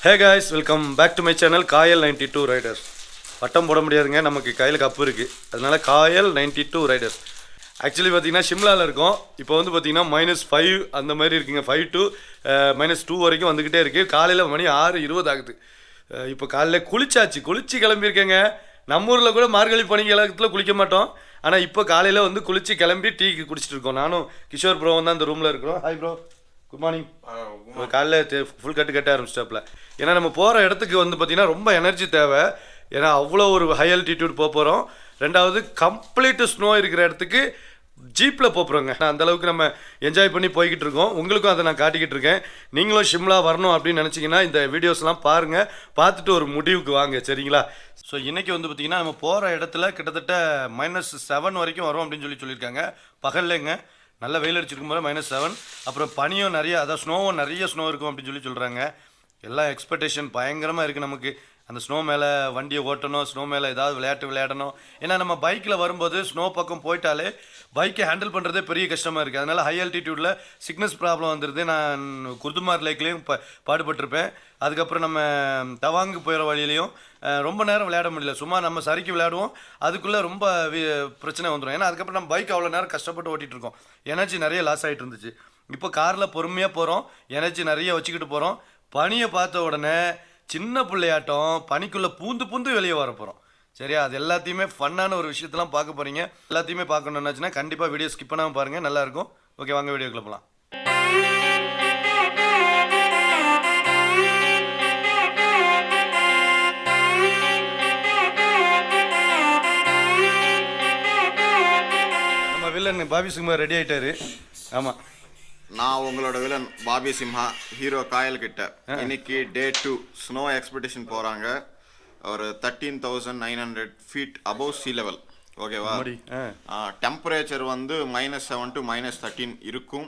Hey guys, welcome back to my channel Kayal 92 riders. பட்டம் போட முடியாதுங்க, நமக்கு கையில் கப்பு இருக்குது, அதனால காயல் 92 ரைடர்ஸ். ஆக்சுவலி பார்த்தீங்கன்னா ஷிம்லாவில் இருக்கும். இப்போ வந்து பார்த்தீங்கன்னா -5 அந்த மாதிரி இருக்குங்க. 5 to -2 வரைக்கும் வந்துக்கிட்டே இருக்குது. காலையில் மணி 6:20 ஆகுது. இப்போ காலையில் குளிச்சு கிளம்பியிருக்கேங்க. நம்ம ஊரில் கூட மார்கழி பனிக்காலத்தில் குளிக்க மாட்டோம். ஆனால் இப்போ காலையில் வந்து குளிச்சு கிளம்பி டீக்கு குடிச்சிட்டு இருக்கோம். நானும் கிஷோர் ப்ரோவும் தான் இந்த ரூமில் இருக்கிறோம். Hi bro, good morning. காலைல ஃபுல் கட்ட ஆரம்பிச்சிட்டாப்புல. ஏன்னா நம்ம போகிற இடத்துக்கு வந்து பார்த்திங்கன்னா ரொம்ப எனர்ஜி தேவை. ஏன்னா அவ்வளோ ஒரு ஹை ஆல்டிடியூட் போக போகிறோம். ரெண்டாவது கம்ப்ளீட்டு ஸ்னோ இருக்கிற இடத்துக்கு ஜீப்பில் போகிறோங்க. அந்தளவுக்கு நம்ம என்ஜாய் பண்ணி போய்கிட்டு இருக்கோம். உங்களுக்கும் அதை நான் காட்டிக்கிட்டு இருக்கேன். நீங்களும் ஷிம்லா வரணும் அப்படின்னு நினச்சிங்கன்னா இந்த வீடியோஸ்லாம் பாருங்கள், பார்த்துட்டு ஒரு முடிவுக்கு வாங்க, சரிங்களா? ஸோ இன்றைக்கி வந்து பார்த்திங்கன்னா நம்ம போகிற இடத்துல கிட்டத்தட்ட -7 வரைக்கும் வரும் அப்படின்னு சொல்லியிருக்காங்க. பகல்லேங்க நல்ல வெயில் அடிச்சிருக்கும் போது -7. அப்புறம் பனியும் நிறைய, அதாவது ஸ்னோவும் நிறைய ஸ்னோ இருக்கும் அப்படின்னு சொல்கிறாங்க. எல்லா எக்ஸ்பெக்டேஷன் பயங்கரமாக இருக்குது நமக்கு. அந்த ஸ்னோ மேலே வண்டியை ஓட்டணும், ஸ்னோ மேலே ஏதாவது விளையாடணும். ஏன்னா நம்ம பைக்கில் வரும்போது ஸ்னோ பக்கம் போயிட்டாலே பைக்கை ஹேண்டில் பண்ணுறதே பெரிய கஷ்டமாக இருக்குது. அதனால் ஹை ஆல்டிடியூடில் சிக்னஸ் ப்ராப்ளம் வந்துடுது. நான் குர்துமார் லேக்லேயும் பாடுபட்டிருப்பேன். அதுக்கப்புறம் நம்ம தவாங்கு போகிற வழியிலையும் ரொம்ப நேரம் விளையாட முடியல. சும்மா நம்ம சரிக்கு விளையாடுவோம், அதுக்குள்ளே ரொம்ப பிரச்சனை வந்துடும். ஏன்னா அதுக்கப்புறம் நம்ம பைக் அவ்வளோ நேரம் கஷ்டப்பட்டு ஓட்டிகிட்டு இருக்கோம். எனர்ஜி நிறைய லாஸ் ஆகிட்டு இருந்துச்சு. இப்போ காரில் பொறுமையாக போகிறோம், எனர்ஜி நிறைய வச்சுக்கிட்டு போகிறோம். பனியை பார்த்த உடனே சின்ன பிள்ளையாட்டம் பனிக்குள்ளே பூந்து வெளியே வர போகிறோம். சரியா? அது எல்லாத்தையுமே ஃபன்னான ஒரு விஷயத்தெல்லாம் பார்க்க போகிறீங்க. எல்லாத்தையுமே பார்க்கணுன்னாச்சுன்னா கண்டிப்பாக வீடியோ ஸ்கிப் பண்ணாமல் பாருங்கள், நல்லாயிருக்கும். ஓகே, வாங்க வீடியோக்குள்ள போகலாம். நம்ம வில்லன் பாபி சிம்ஹா ரெடி ஆகிட்டாரு. ஆமாம், நான் உங்களோட villain Bobby Simha, hero Kayal கிட்ட. இன்னைக்கு டே 2 ஸ்னோ எக்ஸ்பெடிஷன் போறாங்க. ஒரு 13,900 feet above sea level. ஓகேவா? டெம்பரேச்சர் வந்து -7 to -13 இருக்கும்.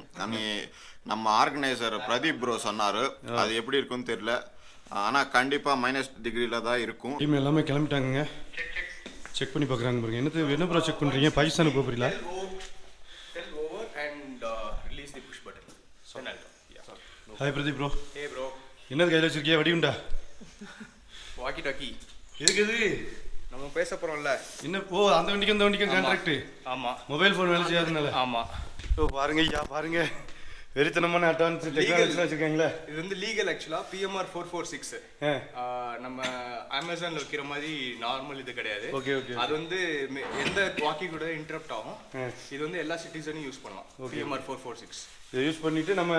நம்ம ஆர்கனைசர் பிரதீப் ப்ரோ சொன்னாரு. அது எப்படி இருக்குன்னு தெரியல, ஆனா கண்டிப்பா -degree தான் இருக்கும். டீம் எல்லாமே கிளம்பிட்டாங்க, செக் பண்ணி பார்க்குறாங்க பாருங்க. என்ன ப்ரோ செக் பண்ணுறீங்க? பாகிஸ்தான் போகிறீங்களா? Hi Pradeep bro. Hey bro. என்னது கையில் வச்சிருக்கியா? வெடிகுண்டா? Walkie talkie. எதுக்கு இது? நம்ம பேச போகிறோம்ல. என்ன? ஓ, அந்த வண்டிக்கும் கான்ட்ராக்ட். ஆமாம், மொபைல் ஃபோன் வேலை செய்யாதுனால. ஆமாம். ஓ, பாருங்க ஐயா, பாருங்க வெறித்தனமான அட்வான்ஸ் டெக்னாலஜிலாம் வச்சுருக்காங்களே. இது வந்து லீகல் ஆக்சுவலாக. PMR 446 நம்ம அமேசானில் வைக்கிற மாதிரி நார்மல் இது கிடையாது. Okay okay. அது வந்து எந்த வாக்கி கூட இன்டரப்ட் ஆகும். இது வந்து எல்லா சிட்டிசனும் யூஸ் பண்ணலாம். PMR 446 இதை யூஸ் பண்ணிட்டு நம்ம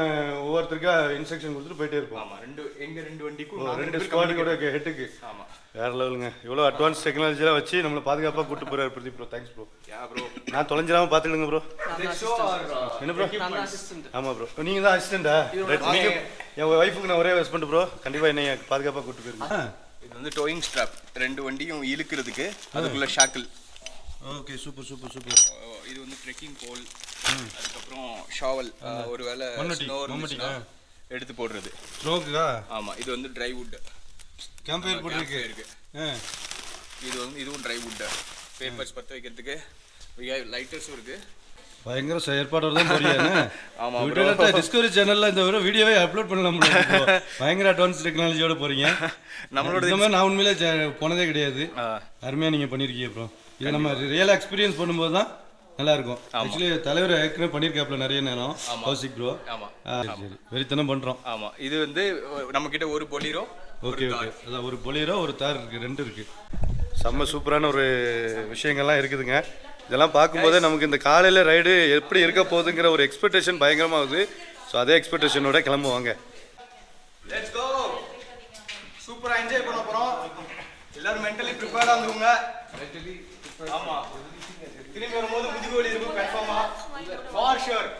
ஒவ்வொருத்தருக்கா இன்ஸ்ட்ரக்ஷன் கொடுத்துட்டு போயிட்டே இருப்போம். ஆமாம், ரெண்டு வண்டிக்கும் 2 ஸ்குவாடோட ஹெட்டுக்கு. ஆமாம், வேற லெவலுங்க. இவ்வளோ அட்வான்ஸ் டெக்னாலஜிலாம் வச்சு நம்மளை பாதுகாப்பாக கூட்டு போகிறார் Pradeep bro. Thanks bro. Bro நான் தொலைஞ்சிடாம பார்த்துடுங்க ப்ரோ. என்ன ப்ரோ? ஆமாம் ப்ரோ, நீங்கள் தான் அசிஸ்டண்டா? நீங்கள் என் ஒய்ஃபுக்கு நான் ஒரே ஹஸ்பண்ட் ப்ரோ. கண்டிப்பாக என்னை பாதுகாப்பாக கூட்டு போயிருங்க. இது வந்து டோயிங் ஸ்ட்ராப், ரெண்டு வண்டியும் இழுக்கிறதுக்கு அதுக்குள்ள ஷாக்கிள். Okay, super. இது வந்து ட்ரெக்கிங் போல், அதுக்கப்புறம் ஷாவல், ஒருவேளை எடுத்து போடுறது ஸ்னோக்குக்கா. ஆமாம், இது வந்து ட்ரை வுட் கேம்ப் ஃபயர் போட்டுருக்கு. இது வந்து இதுவும் ட்ரை வுட். பேப்பர்ஸ் பற்ற வைக்கிறதுக்கு லைட்டர்ஸும் இருக்கு. பயங்கர ஏற்பாடு தான் போறீங்க. ஆமாம், டிஸ்கவரி சேனல்ல இந்த ஒரு வீடியோவை அப்லோட் பண்ணலாம். பயங்கர அட்வான்ஸ் டெக்னாலஜியோட போறீங்க. நம்மளோட இந்த மாதிரி நான் உண்மையிலே போனதே கிடையாது. அருமையாக நீங்கள் பண்ணியிருக்கீங்க ப்ரோ. இது நம்ம ரியலாக எக்ஸ்பீரியன்ஸ் பண்ணும்போது தான் நல்லா இருக்கும். ஆக்சுவலி தலைவர் ஏற்கனவே பண்ணியிருக்காப்புல நிறைய நேரம். கௌசிக் ப்ரோ. ஆமாம், சரி, வெறித்தனம் பண்ணுறோம். ஆமாம், இது வந்து நம்மக்கிட்ட ஒரு பொலீரோ. ஓகே, அதான் ஒரு பொலீரோ, ஒரு தார் இருக்குது, 2 இருக்குது. செம்ம சூப்பரான ஒரு விஷயங்கள்லாம் இருக்குதுங்க. இதெல்லாம் பார்க்கும்போதே நமக்கு இந்த காலையில் ரைடு எப்படி இருக்க போகுதுங்கிற ஒரு எக்ஸ்பெக்டேஷன் பயங்கரமாகுது. ஸோ அதே எக்ஸ்பெக்டேஷனோட கிளம்புவாங்க. Let's go. சூப்பராக என்ஜாய் பண்ண போகிறோம். எல்லாரும் மென்டலி ப்ரிப்பேர்டாக இருந்துருங்க. ஆமாம், திரும்பி வரும்போது முதுகு வலி இருக்கும் கன்ஃபார்மாக, ஃபார் ஷுர்.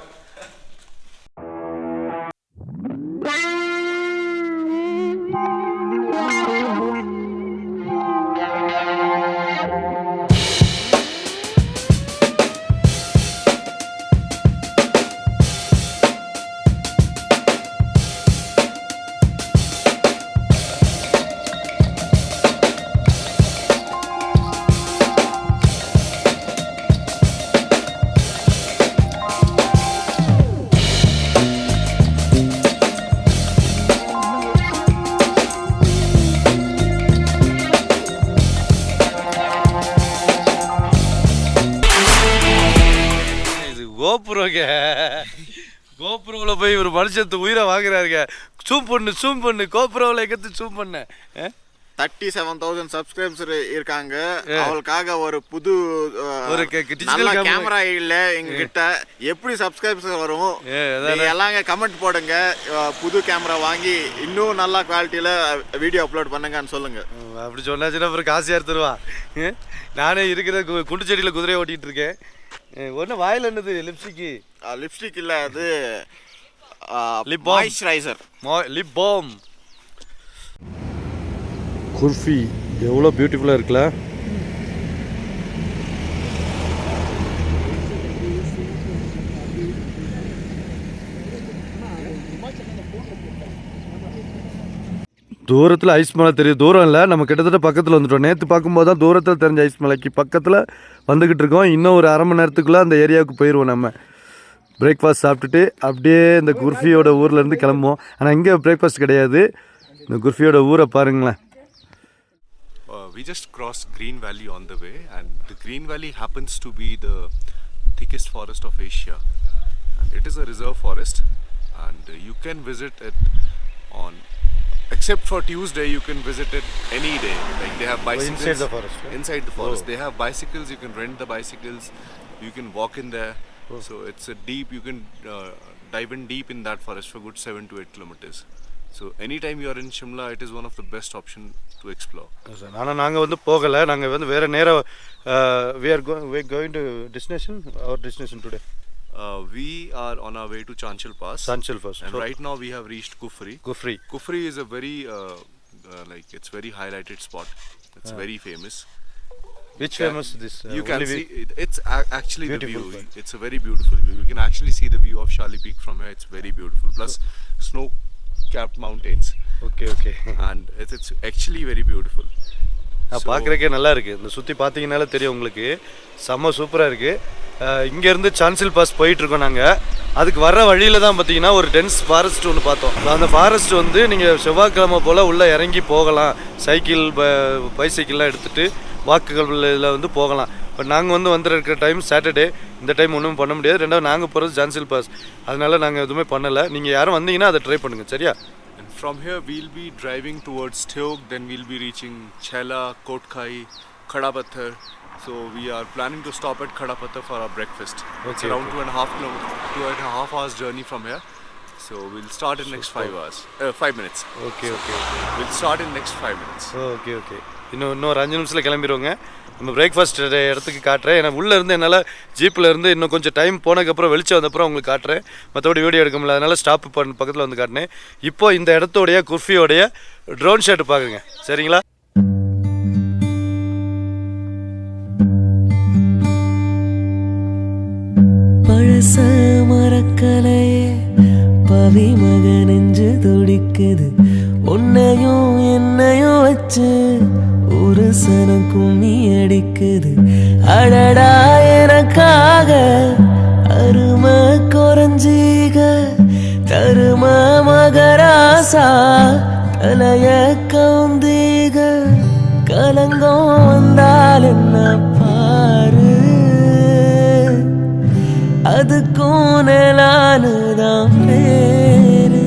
மனுஷத்து உயிரை வாங்குறாருங்க. ஜூம் பண்ணு கோப்ரோவில் எங்கத்து ஜூம் பண்ண 37,000 சப்ஸ்கிரைபர்ஸ் இருக்காங்க. அவளுக்காக ஒரு புது ஒரு நல்ல கேமரா இல்ல எங்க கிட்ட. எப்படி சப்ஸ்கிரைபர்ஸ் வரும்? நீங்க எல்லாம் கமெண்ட் போடுங்க. புது கேமரா வாங்கி இன்னும் நல்ல குவாலிட்டியில வீடியோ அப்லோட் பண்ணுங்கன்னு சொல்லுங்க. அப்படி சொன்னாச்சுன்னா அப்புறம் காசு எடுத்துருவா. நானே இருக்கிற குண்டு செடியில் குதிரையை ஓட்டிகிட்டு இருக்கேன். ஒன்று வாயில் என்னது? லிப்ஸ்டிக் இல்லை, அது lip moisturiser, lip balm. Kulfi எவ்வளோ பியூட்டிஃபுல்லாக இருக்குல்ல. தூரத்தில் ஐஸ் மலை தெரியும். தூரம் இல்லை, நம்ம கிட்டத்தட்ட பக்கத்தில் வந்துட்டோம். நேற்று பார்க்கும்போது தான் தூரத்தில் தெரிஞ்ச ஐஸ் மலைக்கு பக்கத்தில் வந்துக்கிட்டு இருக்கோம். இன்னும் ஒரு அரை மணி நேரத்துக்குள்ளே அந்த ஏரியாவுக்கு போயிடுவோம். நம்ம பிரேக்ஃபாஸ்ட் சாப்பிட்டுட்டு அப்படியே இந்த குர்ஃபியோட ஊர்லேருந்து கிளம்புவோம். ஆனால் இங்கே பிரேக்ஃபாஸ்ட் கிடையாது. இந்த குர்ஃபியோட ஊரை பாருங்களேன். We just crossed Green Valley on the way, and the Green Valley happens to be the thickest forest of Asia, and it is a reserve forest, and you can visit it on, except for Tuesday, you can visit it any day. Like they have bicycles inside the forest, right? Inside the forest. They have bicycles, you can rent the bicycles, you can walk in there. So it's a deep, you can dive in deep in that forest for good 7 to 8 kilometers. So anytime you are in Shimla, it is one of the best option to explore. ஆனால் நாங்கள் வந்து போகலை. நாங்கள் வந்து வேறு நேரம் we are going to destination today. We are on our way to Chanchal Pass. Chanchal Pass. And right now we have reached Kufri. Kufri is a very like it's very highlighted spot. It's very famous. Which famous this? You can see it's actually the view. It's a very beautiful view. You can actually see the view of Shali Peak from here. It's very beautiful. Plus snow-capped mountains. Okay. And it's actually very beautiful. பார்க்குறக்கே நல்லா இருக்குது. இந்த சுற்றி பார்த்தீங்கன்னாலே தெரியும் உங்களுக்கு. செம்ம சூப்பராக இருக்குது. இங்கேருந்து சான்சில் பாஸ் போயிட்டுருக்கோம் நாங்கள். அதுக்கு வர்ற வழியில் தான் பார்த்தீங்கன்னா ஒரு டென்ஸ் ஃபாரஸ்ட் ஒன்று பார்த்தோம். அந்த ஃபாரஸ்ட் வந்து நீங்கள் செவ்வாய்க்கிழமை போல் உள்ளே இறங்கி போகலாம். சைக்கிள் பைசைக்கிள்லாம் எடுத்துகிட்டு வாக்குகள் இதில் வந்து போகலாம். இப்போ நாங்கள் வந்து வந்துருக்கிற டைம் சாட்டர்டே. இந்த டைம் ஒன்றும் பண்ண முடியாது. ரெண்டாவது நாங்கள் போகிறது ஜான்சில் பாஸ். அதனால நாங்கள் எதுவுமே பண்ணலை. நீங்கள் யாரும் வந்தீங்கன்னா அதை ட்ரை பண்ணுங்கள். சரியா? From here we'll be driving towards Theog, then we'll be reaching Chhela, Kotkai, Khadapathar. So we are planning to stop at Khadapathar for our breakfast. It's around 2.5 hours journey from here. So we'll start in next 5 minutes. Okay. We'll start in next 5 minutes. Okay. இன்னும் ஒரு 5 நிமிஷத்தில் கிளம்பிடுவோங்க. நம்ம breakfast இடத்துக்கு காட்டுறேன். ஏன்னா உள்ளே இருந்து என்னால் ஜீப்பில் இருந்து இன்னும் கொஞ்சம் டைம் போனதுக்கப்புறம் வெளிச்சம் வந்தப்புறம் உங்களுக்கு காட்டுறேன். மற்றபடி வீடியோ எடுக்க முடியல, அதனால் ஸ்டாப் பக்கத்தில் வந்து காட்டினேன். இப்போ இந்த இடத்தோடைய குர்ஃபியோடைய ட்ரோன் ஷாட் பார்க்குங்க. சரிங்களா? பழச மரக்கலையே பவி மகனெஞ்சு துடிக்குது. உன்னையும் என்னையும் வச்சு ஒரு சன கும்மி அடிக்குது. அடடா எனக்காக அருமை குறைஞ்சீக தரும மகராசா தலைய கவுந்தீக. கலங்கம் வந்தால் என்ன பாரு, அதுக்கும் நிலானுதான் பேரு.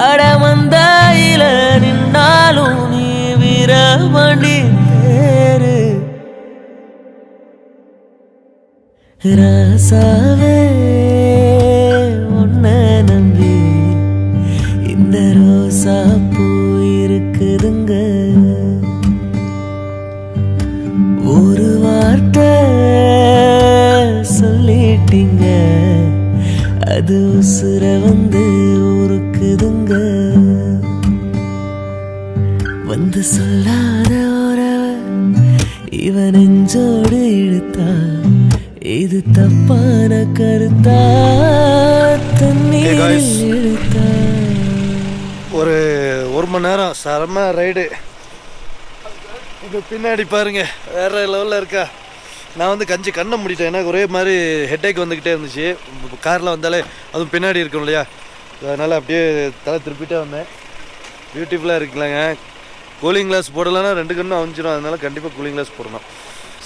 அடமந்தாயில நின்னாலும் நீ வீரமணி பேரு. ராசாவே உன்னை நம்பி இந்த ரோசா பூ இருக்குதுங்க. ஒரு வார்த்தை சொல்லிட்டீங்க, அது உசுர வந்து உருக்குதுங்க. வந்து சொல்லாத உறவ இவன் நெஞ்சோடு இழுத்தா, இது தப்பான கருத்தா தண்ணீரில் இழுத்தா. ஒரு மணி நேரம் செம ரைடு. இது பின்னாடி பாருங்க, வேற லெவலில் இருக்கா. நான் வந்து கண்ணை முடிட்டேன். ஏன்னா ஒரே மாதிரி ஹெட்டேக் வந்துக்கிட்டே இருந்துச்சு. காரில் வந்தாலே அதுவும் பின்னாடி இருக்கும் இல்லையா, அதனால் அப்படியே தலை திருப்பிட்டே வந்தேன். பியூட்டிஃபுல்லாக இருக்குல்லங்க. கூலிங் கிளாஸ் போடலைன்னா 2 கண்ணும் அவிஞ்சிடும். அதனால் கண்டிப்பாக கூலிங் கிளாஸ் போடணும்.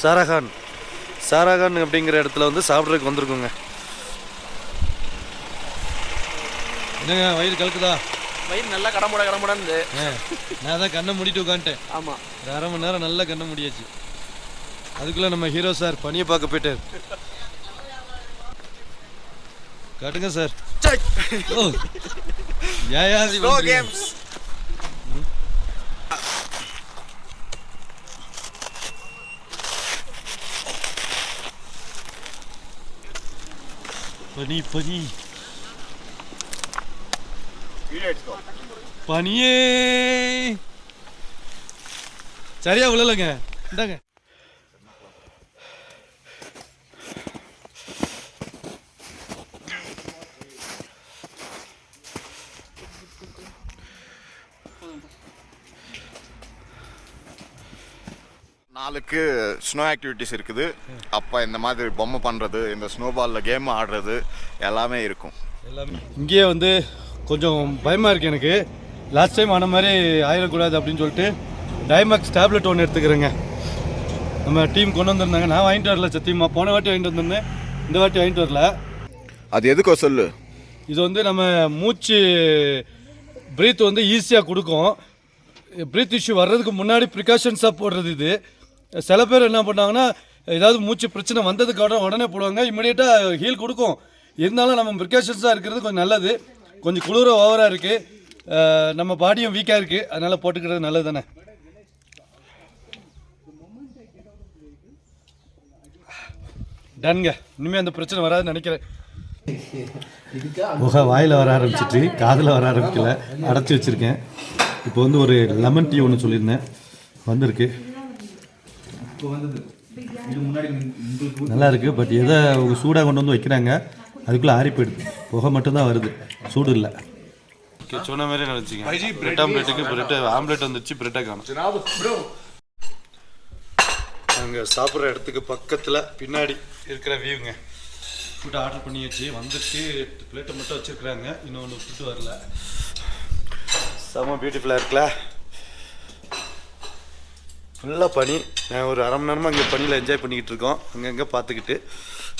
சாராகான் அப்படிங்கிற இடத்துல வந்து சாப்பிட்றதுக்கு வந்திருக்கோங்க. என்னங்க வயிறு கலக்குதா? வயிறு நல்லா கடமுடன்னு. நான் தான் கண்ணை மூடிட்டு உட்காந்துட்டேன். ஆமாம், ஒரு அரை மணி நேரம் நல்லா கண்ணை முடியாச்சு. அதுக்குள்ளே நம்ம ஹீரோ சார் பனியை பார்க்க போயிட்டார். காட்டுங்க சார். ஓ கேம்ஸ். பனி பனி பனியே சரியா விழலைங்க. இந்தாங்க. நாளுக்கு ஸ்னோ ஆக்டிவிட்டிஸ் இருக்குது. அப்போ இந்த மாதிரி பொம்மை பண்ணுறது, இந்த ஸ்னோ பாலில் கேம் ஆடுறது எல்லாமே இருக்கும். எல்லாமே இங்கேயே வந்து கொஞ்சம் பயமாக இருக்குது எனக்கு. லாஸ்ட் டைம் ஆன மாதிரி ஆயிடக்கூடாது அப்படின்னு சொல்லிட்டு டைமேக்ஸ் டேப்லெட் ஒன்று எடுத்துக்கிறேங்க. நம்ம டீம் கொண்டு வந்திருந்தாங்க. நான் வாங்கிட்டு வரல சத்தியமாக. போன வாட்டி வாங்கிட்டு வந்திருந்தேன், இந்த வாட்டி வாங்கிட்டு வரல. அது எதுக்கோ சொல்லு. இது வந்து நம்ம மூச்சு ப்ரீத் வந்து ஈஸியாக கொடுக்கும். ப்ரீத் இஷ்யூ வர்றதுக்கு முன்னாடி ப்ரிகாஷன்ஸாக போடுறது இது. சில பேர் என்ன பண்ணாங்கன்னா ஏதாவது மூச்சு பிரச்சனை வந்ததுக்கு உடனே போடுவாங்க, இம்மிடியேட்டாக ஹீல் கொடுக்கும். இருந்தாலும் நம்ம ப்ரிகாஷன்ஸாக இருக்கிறது கொஞ்சம் நல்லது. கொஞ்சம் குளிர ஓவராக இருக்குது, நம்ம பாடியும் வீக்காக இருக்குது, அதனால் போட்டுக்கிறது நல்லது தானே. டன்ங்க, இனிமேல் அந்த பிரச்சனை வராதுன்னு நினைக்கிறேன். புகை வாயில் வர ஆரம்பிச்சிட்டு காதில் வர ஆரம்பிக்கல, அடைச்சி வச்சுருக்கேன். இப்போ வந்து ஒரு லெமன் டீ ஒன்று சொல்லியிருந்தேன், வந்திருக்கு. நல்லா இருக்குது. பட் எதை சூடாக கொண்டு வந்து வைக்கிறாங்க, அதுக்குள்ளே ஆறி போயிடுது. புகை மட்டும்தான் வருது, சூடு இல்லை. சொன்ன மாதிரி நினச்சிங்க. பிரெட் ஆம்லேட்டுக்கு பிரெட் ஆம்லேட் வந்துச்சு, பிரெட்டை காணும். நாங்கள் சாப்பிட்ற இடத்துக்கு பக்கத்தில் பின்னாடி இருக்கிற வியூங்க. ஃபுட்டு ஆர்டர் பண்ணியாச்சு, வந்துச்சு. 8 பிளேட்டை மட்டும் வச்சுருக்குறாங்க, இன்னொன்று ஃபுட்டு வரல. செம்ம பியூட்டிஃபுல்லாக இருக்குல்ல. ஃபுல்லாக பனி. நான் ஒரு அரை மணி நேரமாக இங்கே பனியில் என்ஜாய் பண்ணிக்கிட்டு இருக்கோம், அங்கங்கே பார்த்துக்கிட்டு.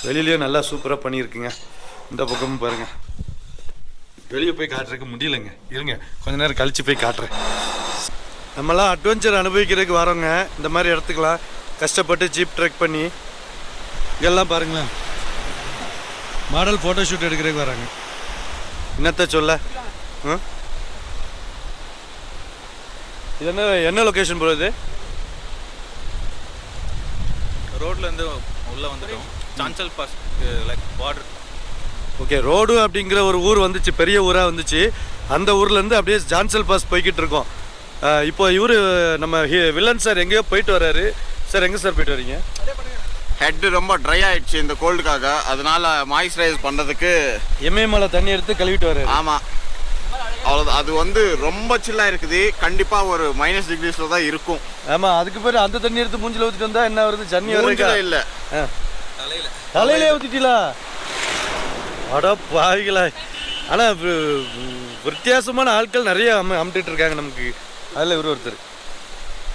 வெளியிலேயும் நல்லா சூப்பராக பண்ணியிருக்குங்க. இந்த பக்கமும் பாருங்கள். வெளியே போய் காட்டுறதுக்கு முடியலைங்க, இருங்க கொஞ்ச நேரம் கழித்து போய் காட்டுறேன். நம்மலாம் அட்வென்ச்சர் அனுபவிக்கிறதுக்கு வரோங்க. இந்த மாதிரி இடத்துக்குலாம் கஷ்டப்பட்டு ஜீப் ட்ரெக் பண்ணி இங்கெல்லாம் பாருங்களேன், மாடல் ஃபோட்டோ ஷூட் எடுக்கிறதுக்கு வராங்க. என்னத்த சொல்ல. இது என்ன லொக்கேஷன் போகிறது? ரோட்லேருந்து உள்ளே வந்துட்டோம். Cancel pass like border. Okay, road அப்படிங்கிற ஒரு ஊர் வந்துச்சு, பெரிய ஊராக வந்துச்சு. அந்த ஊர்லேருந்து அப்படியே ஜான்சல் பாஸ் போய்கிட்டு இருக்கோம். இப்போ இவர் நம்ம வில்லன் சார் எங்கேயோ போயிட்டு வர்றாரு. சார் எங்கே சார் போயிட்டு வரீங்க? ஹெட் ரொம்ப ட்ரை ஆயிடுச்சு இந்த கோல்டுக்காக, அதனால மாய்ஸ்சரைஸ் பண்ணுறதுக்கு எம்ஏமலை தண்ணி எடுத்து கழுவிட்டு வர்றாரு. ஆமாம், அவ்வளோ. அது வந்து ரொம்ப சில்லாக இருக்குது. கண்டிப்பாக ஒரு -, டிகிரிஸில் தான் இருக்கும். ஆமாம், அதுக்கு பேர் அந்த தண்ணி எடுத்து மூஞ்சில் ஊற்றிட்டு வந்தால் என்ன வருது? ஜன்னி வருது இல்லை, தலையிலே ஊற்றிட்டீங்களா? அடா பாவிகளா. ஆனால் வித்தியாசமான ஆட்கள் நிறைய அமுட்டிட்டு இருக்காங்க நமக்கு. அதில் ஒருத்தர்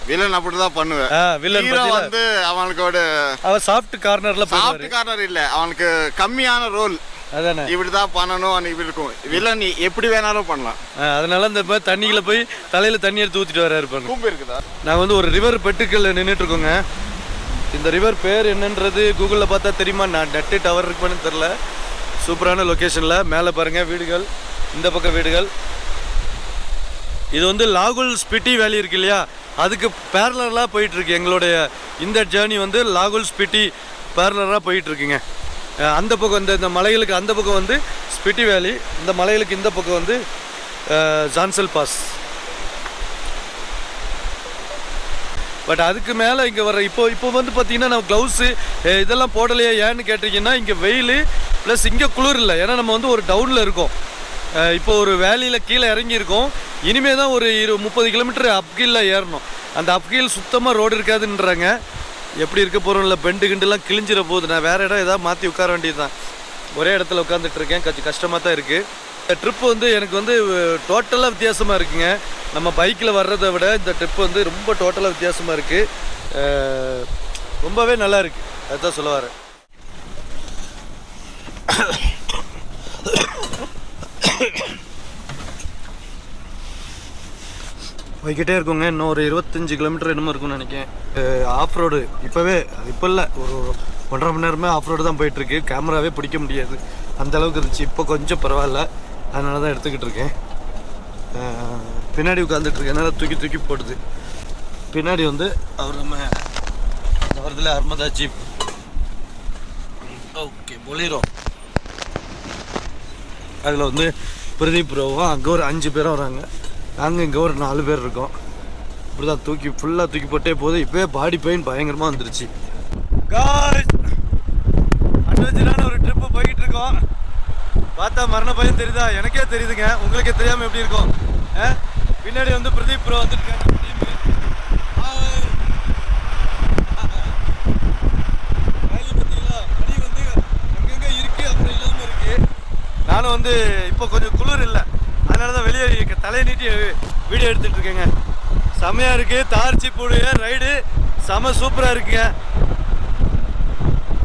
வில்லன் அப்படிதான் பண்ணுவேன். வில்லன் வந்து அவனுக்கு ஒரு அவன் சாஃப்ட் கார்னர்ல சாஃப்ட் கார்னர் இல்லை, அவனுக்கு கம்மியான ரோல். அதானே, இப்படிதான் பண்ணணும், இப்படி இருக்கும். வில்லன் எப்படி வேணாலும் பண்ணலாம். அதனால இந்த மாதிரி தண்ணியில் போய் தலையில் தண்ணி எடுத்து ஊற்றிட்டு வர இருப்பாங்க. கூம்பு இருக்குதா? நாங்கள் வந்து ஒரு ரிவர் பெட்டுக்கல்ல நின்றுட்டு இருக்கோங்க. இந்த ரிவர் பேர் என்னன்றது கூகுளில் பார்த்தா தெரியுமா? நான் நெட்டு டவர் இருக்குன்னு தெரில. சூப்பரான லொக்கேஷனில் மேலே பாருங்கள் வீடுகள், இந்த பக்கம் வீடுகள். இது வந்து லாகுல் ஸ்பிட்டி வேலி இருக்கு இல்லையா, அதுக்கு பேரலராக போயிட்டுருக்கு. எங்களுடைய இந்த ஜேர்னி வந்து லாகுல் ஸ்பிட்டி பேரலராக போயிட்டுருக்குங்க. அந்த பக்கம் இந்த மலைகளுக்கு அந்த பக்கம் வந்து ஸ்பிட்டி வேலி, இந்த மலைகளுக்கு இந்த பக்கம் வந்து ஜான்சல் பாஸ். பட் அதுக்கு மேலே இங்கே வர இப்போ வந்து பார்த்தீங்கன்னா நம்ம க்ளவுஸு இதெல்லாம் போடலையே ஏன்னு கேட்டிங்கன்னா, இங்கே வெயில் ப்ளஸ் இங்கே குளிர் இல்லை. ஏன்னா நம்ம வந்து ஒரு டவுனில் இருக்கோம். இப்போ ஒரு வேலியில் கீழே இறங்கியிருக்கோம். இனிமே தான் ஒரு 30 கிலோமீட்டர் அப்கீலில் ஏறணும். அந்த அப்கீல் சுத்தமாக ரோடு இருக்காதுன்றாங்க. எப்படி இருக்க போகிறோம் இல்லை, பெண்டு கிண்டுலாம் கிழிஞ்சிட போகுது. நான் வேறு இடம் ஏதாவது மாற்றி உட்கார வேண்டியது தான். ஒரே இடத்துல உட்காந்துட்டு இருக்கேன், கொஞ்சம் கஷ்டமாக தான் இருக்குது. இந்த ட்ரிப்பு வந்து எனக்கு வந்து டோட்டலாக வித்தியாசமாக இருக்குங்க. நம்ம பைக்கில் வர்றதை விட இந்த ட்ரிப்பு வந்து ரொம்ப டோட்டலாக வித்தியாசமாக இருக்குது. ரொம்பவே நல்லா இருக்குது, அதுதான் சொல்ல வரேன். போய்கிட்டே இருக்குங்க. இன்னும் ஒரு 25 கிலோமீட்டர் என்னமோ இருக்கும்னு நினைக்கிறேன். ஆஃப் ரோடு இப்போவே இப்போ இல்லை, ஒரு 1.5 மணி நேரமே ஆஃப் ரோடு தான் போயிட்டுருக்கு. கேமராவே பிடிக்க முடியாது, அந்த அளவுக்கு இருந்துச்சு. இப்போ கொஞ்சம் பரவாயில்ல, அதனால தான் எடுத்துக்கிட்டு இருக்கேன். பின்னாடி உட்காந்துட்ருக்கேன், அதனால் தூக்கி தூக்கி போடுது. பின்னாடி வந்து அவர் நம்ம இந்த வரதுல அர்மதா ஜீப், ஓகே பொலீரோ, அதில் வந்து பிரதீப் ப்ரோவும் அங்கே ஒரு 5 பேரும் வராங்க. நாங்கள் இங்கே ஒரு 4 பேர் இருக்கோம். இப்படி தான் தூக்கி ஃபுல்லாக தூக்கி போட்டே போகுது. இப்போயே பாடி பெயின் பயங்கரமாக வந்துருச்சு. காய்ஸ், அட்வென்ச்சரான ஒரு ட்ரிப்பு போய்கிட்டு இருக்கோம். பார்த்தா மரண பயம் தெரியுதா? எனக்கே தெரியுதுங்க, உங்களுக்கே தெரியாமல் எப்படி இருக்கும்? பின்னாடி வந்து பிரதீப் ப்ரோ வந்துருக்காங்க. நானும் வந்து இப்போ கொஞ்சம் குளிர் இல்லை, அதனால தான் வெளியே தலையை நீட்டி வீடியோ எடுத்துகிட்டு இருக்கேங்க. செமையாக இருக்குது. தார் ஜீப்புடைய ரைடு செம சூப்பராக இருக்குங்க.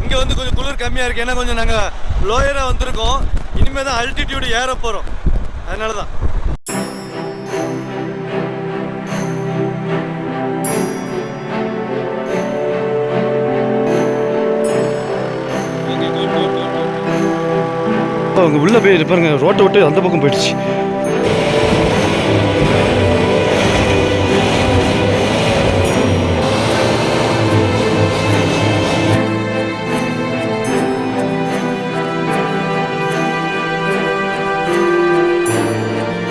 இங்கே வந்து கொஞ்சம் குளிர் கம்மியாக இருக்குது, ஏன்னா கொஞ்சம் நாங்கள் லோயராக வந்திருக்கோம். இனிமேல் தான் அல்டிடியூடு ஏற போகிறோம், அதனால தான். அவங்க உள்ளே போய் பாருங்க, ரோட்டை விட்டு அந்த பக்கம் போயிடுச்சு.